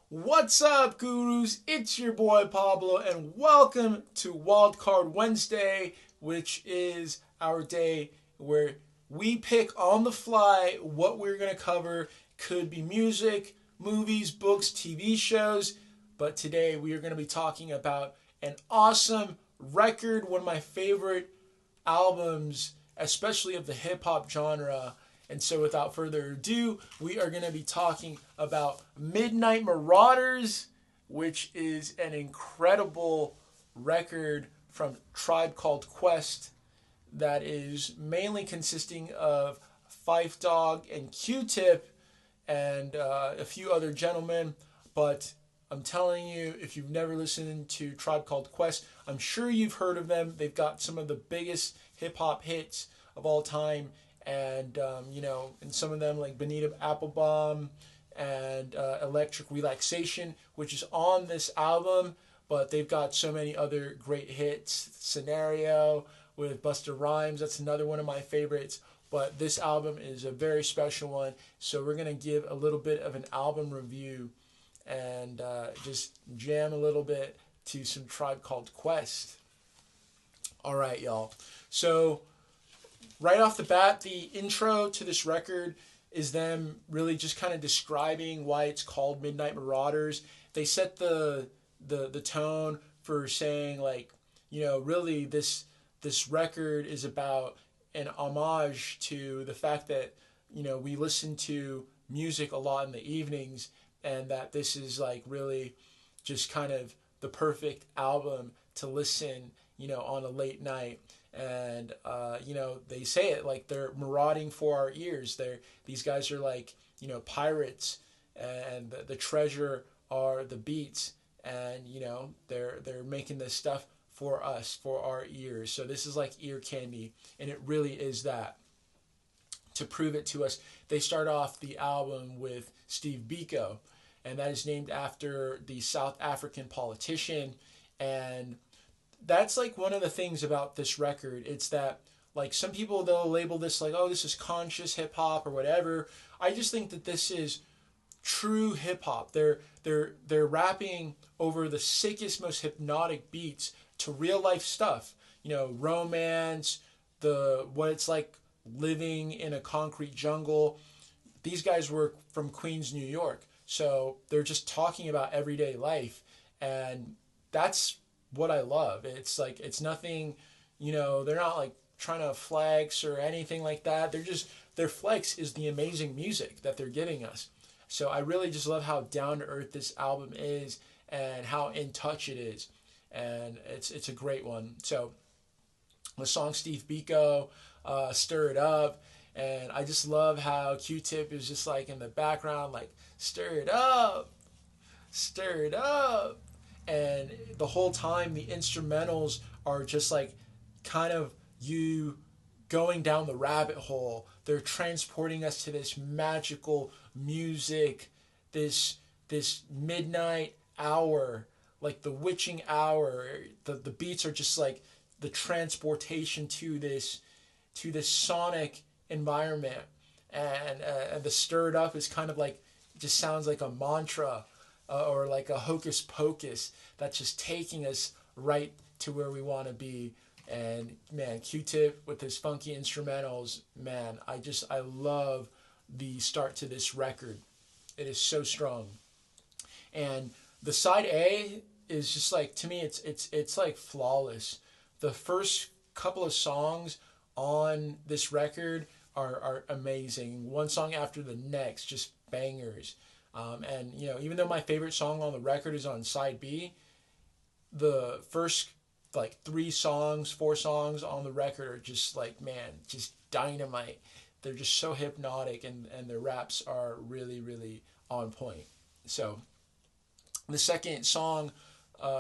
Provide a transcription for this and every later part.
What's up, gurus? It's your boy Pablo, and welcome to Wildcard Wednesday, which is our day where we pick on the fly what we're going to cover. Could be music, movies, books, TV shows, but today we are going to be talking about an awesome record, one of my favorite albums, especially of the hip hop genre. And so, without further ado, we are going to be talking about Midnight Marauders, which is an incredible record from Tribe Called Quest that is mainly consisting of Phife Dawg and Q-Tip and a few other gentlemen. But I'm telling you, if you've never listened to Tribe Called Quest, I'm sure you've heard of them. They've got some of the biggest hip hop hits of all time, and and some of them like Bonita Applebum and Electric Relaxation, which is on this album. But they've got so many other great hits. Scenario with Busta Rhymes, that's another one of my favorites. But this album is a very special one, so we're gonna give a little bit of an album review and just jam a little bit to some Tribe Called Quest. All right, y'all. So right off the bat, the intro to this record is them really just kind of describing why it's called Midnight Marauders. They set the tone for saying, like, really this record is about an homage to the fact that we listen to music a lot in the evenings, and that this is like really just kind of the perfect album to listen on a late night. And they say it like they're marauding for our ears. These guys are like pirates, and the treasure are the beats, and they're making this stuff for us, for our ears. So this is like ear candy, and it really is that. To prove it to us, they start off the album with Steve Biko, and that is named after the South African politician. And that's like one of the things about this record. It's that, like, some people, they'll label this like, oh, this is conscious hip hop or whatever. I just think that this is true hip hop. They're rapping over the sickest, most hypnotic beats to real life stuff. Romance, what it's like living in a concrete jungle. These guys were from Queens, New York, so they're just talking about everyday life, and that's what I love. It's like, it's nothing, they're not like trying to flex or anything like that. Their flex is the amazing music that they're giving us. So I really just love how down to earth this album is and how in touch it is, and it's a great one. So the song Steve Biko, Stir It Up, and I just love how Q-Tip is just like in the background, like, stir it up, stir it up. And the whole time the instrumentals are just like kind of you going down the rabbit hole. They're transporting us to this magical music, this midnight hour, like the witching hour. The beats are just like the transportation to this sonic environment, and the stirred up is kind of like, it just sounds like a mantra, or like a hocus pocus that's just taking us right to where we want to be. And man, Q-Tip with his funky instrumentals, man, I love the start to this record. It is so strong. And the side A is just like, to me, it's like flawless. The first couple of songs on this record are amazing. One song after the next, just bangers. And even though my favorite song on the record is on side B, the first like 4 songs on the record are just like, man, just dynamite. They're just so hypnotic, and their raps are really, really on point. So the second song,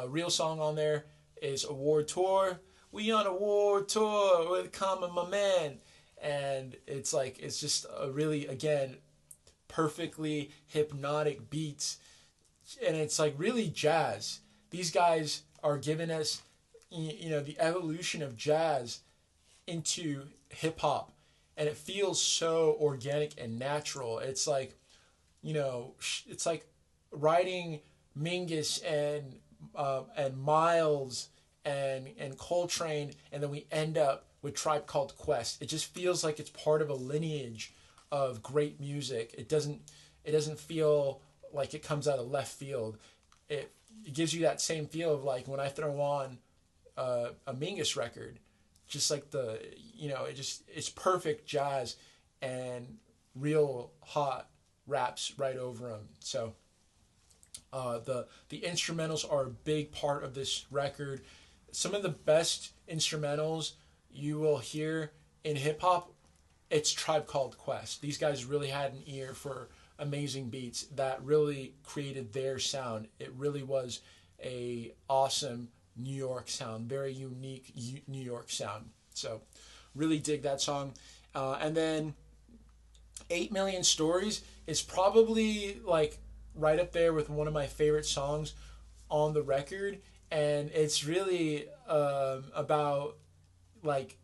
real song on there, is Award Tour. We on a war tour with Common, my man. And it's like, it's just a really, again, perfectly hypnotic beats, and it's like really jazz. These guys are giving us the evolution of jazz into hip hop, and it feels so organic and natural. It's like it's like writing Mingus and Miles and Coltrane, and then we end up with Tribe Called Quest. It just feels like it's part of a lineage of great music. It doesn't feel like it comes out of left field. It gives you that same feel of like when I throw on a Mingus record, just like it's perfect jazz and real hot raps right over them. So the instrumentals are a big part of this record. Some of the best instrumentals you will hear in hip hop, it's Tribe Called Quest. These guys really had an ear for amazing beats that really created their sound. It really was a awesome New York sound, very unique New York sound. So really dig that song. And then 8 Million Stories is probably like right up there with one of my favorite songs on the record. And it's really about like,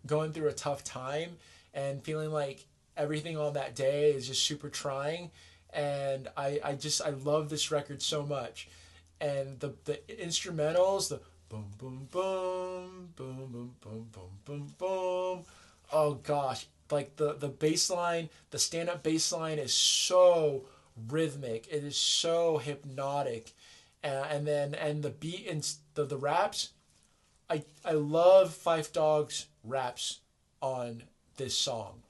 going through a tough time and feeling like everything on that day is just super trying. And I love this record so much. And the instrumentals, the boom, boom, boom, boom, boom, boom, boom, boom, boom. Oh gosh, like the bass line, the stand-up bass line is so rhythmic. It is so hypnotic. And the beat and the raps, I love Fife Dog's raps on this song.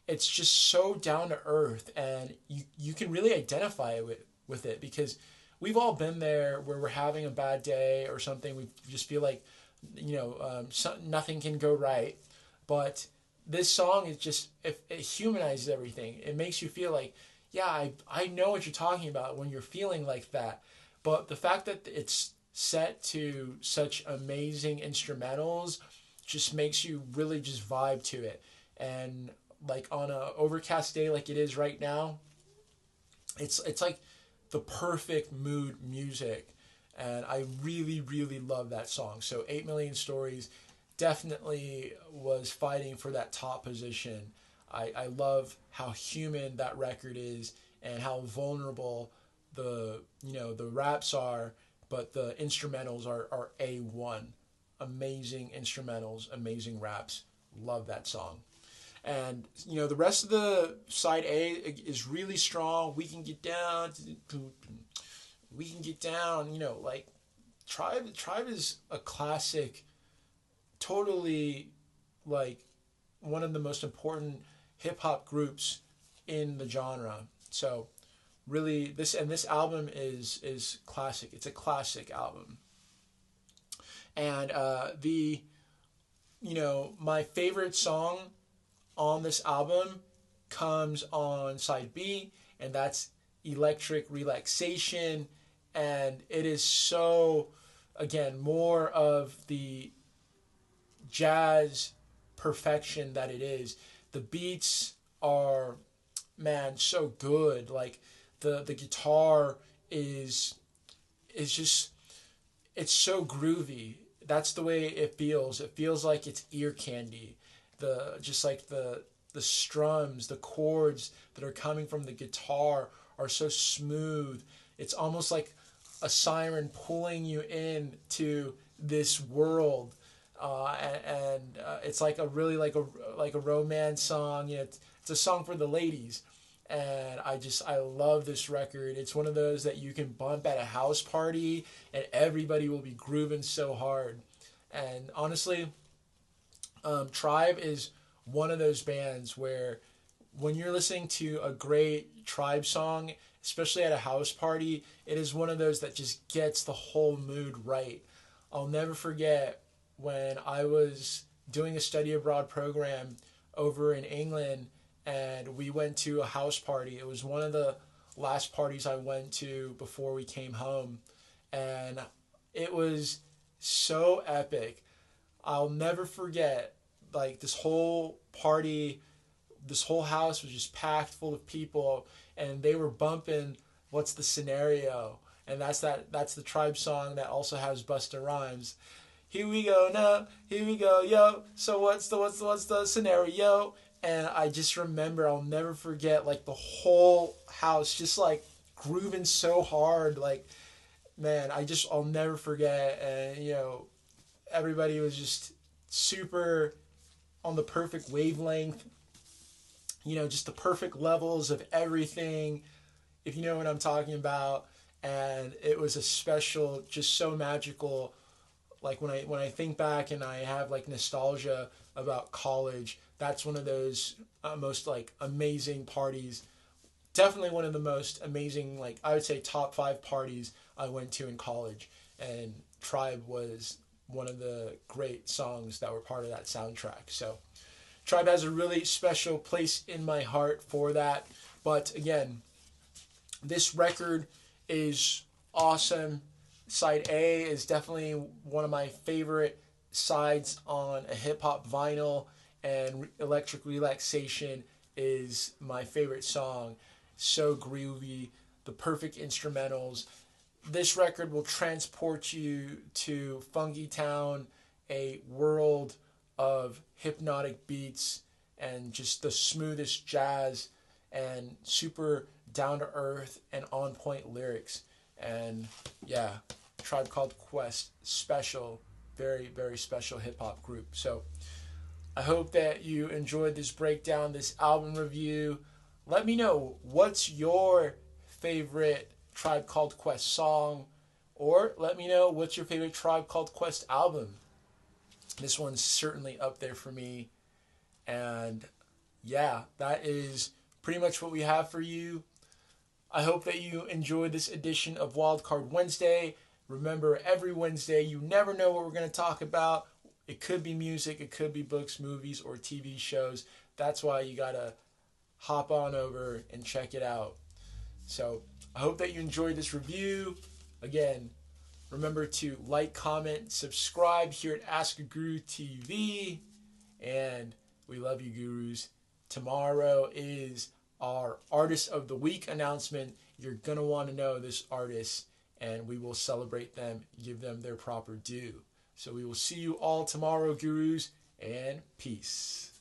It's just so down to earth, and you can really identify with it because we've all been there where we're having a bad day or something. We just feel like, nothing can go right. But this song is just, it humanizes everything. It makes you feel like, yeah, I know what you're talking about when you're feeling like that. But the fact that it's set to such amazing instrumentals just makes you really just vibe to it. And like on a overcast day like it is right now, it's like the perfect mood music. And I really, really love that song. So 8 Million Stories definitely was fighting for that top position. I love how human that record is and how vulnerable the raps are, but the instrumentals are A1. Amazing instrumentals, amazing raps. Love that song. And the rest of the side A is really strong. We Can Get Down. We Can Get Down. Like Tribe is a classic. Totally, like one of the most important hip hop groups in the genre. So really, this album is classic. It's a classic album. And my favorite song on this album comes on side B, and that's Electric Relaxation. And it is so, again, more of the jazz perfection that it is. The beats are, man, so good. Like the guitar is just, it's so groovy. That's the way it feels. It feels like it's ear candy. The strums, the chords that are coming from the guitar are so smooth. It's almost like a siren pulling you into this world. It's like a really like a romance song. It's a song for the ladies, and I love this record. It's one of those that you can bump at a house party, and everybody will be grooving so hard. And honestly, Tribe is one of those bands where when you're listening to a great Tribe song, especially at a house party, it is one of those that just gets the whole mood right. I'll never forget when I was doing a study abroad program over in England, and we went to a house party. It was one of the last parties I went to before we came home, and it was so epic. I'll never forget, like, this whole party, this whole house was just packed full of people, and they were bumping What's the Scenario, and that's the Tribe song that also has Busta Rhymes. Here we go now, here we go, yo. So what's the scenario? And I just remember, I'll never forget, like the whole house just like grooving so hard. Like, man, I'll never forget. And, everybody was just super on the perfect wavelength, just the perfect levels of everything, if you know what I'm talking about. And it was a special, just so magical. Like when I think back and I have like nostalgia about college, that's one of those most like amazing parties. Definitely one of the most amazing, like I would say top 5 parties I went to in college. And Tribe was one of the great songs that were part of that soundtrack. So Tribe has a really special place in my heart for that. But again, this record is awesome. Side A is definitely one of my favorite sides on a hip hop vinyl, and Electric Relaxation is my favorite song. So groovy, the perfect instrumentals. This record will transport you to Funky Town, a world of hypnotic beats and just the smoothest jazz and super down to earth and on point lyrics. And yeah, Tribe Called Quest, special, very, very special hip hop group. So I hope that you enjoyed this breakdown, this album review. Let me know, what's your favorite Tribe Called Quest song? Or let me know, what's your favorite Tribe Called Quest album? This one's certainly up there for me. And yeah, that is pretty much what we have for you. I hope that you enjoyed this edition of Wildcard Wednesday. Remember, every Wednesday, you never know what we're going to talk about. It could be music, it could be books, movies, or TV shows. That's why you got to hop on over and check it out. So I hope that you enjoyed this review. Again, remember to like, comment, subscribe here at Ask a Guru TV. And we love you, gurus. Tomorrow is our Artist of the Week announcement. You're going to want to know this artist, and we will celebrate them, give them their proper due. So we will see you all tomorrow, gurus, and peace.